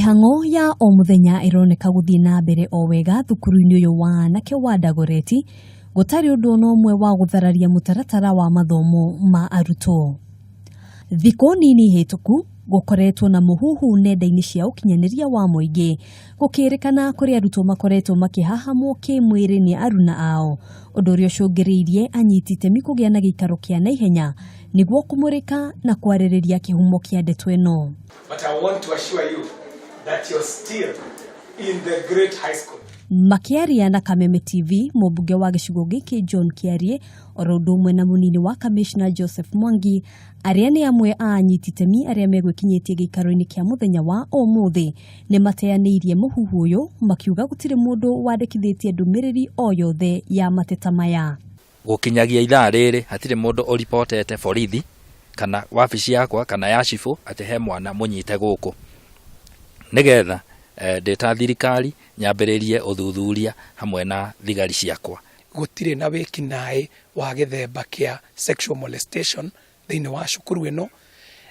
Mihango ya o muthenya ironeka guthii na mbere o wega thukuru-ini uyu wa anake wa Dagoretti gutari undu no umwe wa guthararia mutaratara wa mathomo ma arutwo. Thiko nini hituku gukoretwo na muhuhu nenda-ini cia ukinyaniria wa muingi gukirikana kuri arutwo makoretwo makihahamwo kimwiri ni aruna ao undu uria ucungiriirie anyiti itemi kugia na giikaro kia naihenya niguo kumurika na kwaririria kihumo kia ndeto ino. But I want to assure you that you're still in the great high school. Makiaria na Kameme TV, mubunge wa gicigo giki John Kiarie, oro undu umwe na munini wa Commissioner Joseph Mwangi, aria ni amwe a anyiti itemi aria megwikinyitie giikaro-ini kia muthenya wa umuthi ni mateaniirie muhuhu uyu makiuga gutire mundu wandikithitie ndumiriri o yothe ya mateta maya. Gukinyagia ithaa riri hatire mundu o reportete borithi kana wabici yakwa kana ya cifu ati he mwana munyite guku nigetha ndeta thirikari nyambiririe uthuthuria hamwe na thigari ciakwa. Gutire na wikinae wa githemba kia sexual molestation thiini wa cukuru ino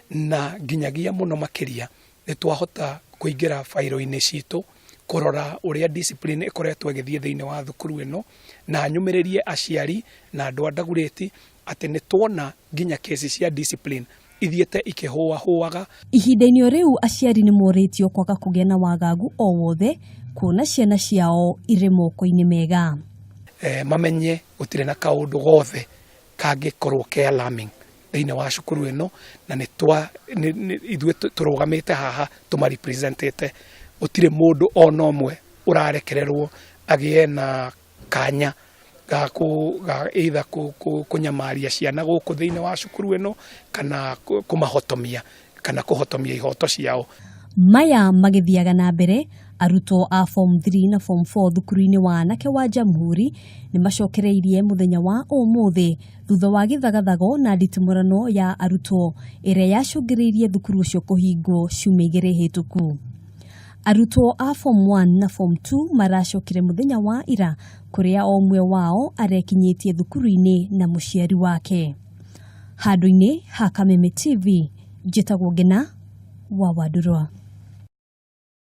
na nginyagia muno makiria ni twahota kuingira fairo-ini citu kurora uria discipline ikoretwo igithie thiini wa thukuru ino na nyumiririe aciari na andu a Dagoretti ati ni tuona nginya kesi cia discipline ithiete ikihuaga. Ihinda-ini riu aciari ni moritio kwaga kugia na wagagu o wothe kuona ciana ciao iri moko-ini mega. Mamenye gutire na kaundu gothe kangikorwo ke alarming thiini wa cukuru ino na ni ithue turugamite haha tumarepresentete gutire mundu ona umwe urarekererwo agie na kanya ga either kunyamaria ciana guku thiini wa cukuru ino kana kumahotomia kana kuhotomia ihoto ciao. Maya magithiaga na mbere arutwo a form 3 na form 4 thukuru-ini wa anake wa Jamhuri ni macokereirie muthenya wa umuthi thutha wa githagathago na nditimurano ya arutwo iria yacungiriirie thukuru ucio kuhingwo ciumia igiri hituku. Arutwo a form 1 na form 2 maracokire muthenya wa ira kuria o umwe wao arekinyitie thukuru-ini na muciari wake. Handu-ini ha Kameme TV, njitagwo Ngina wa Wadurwa.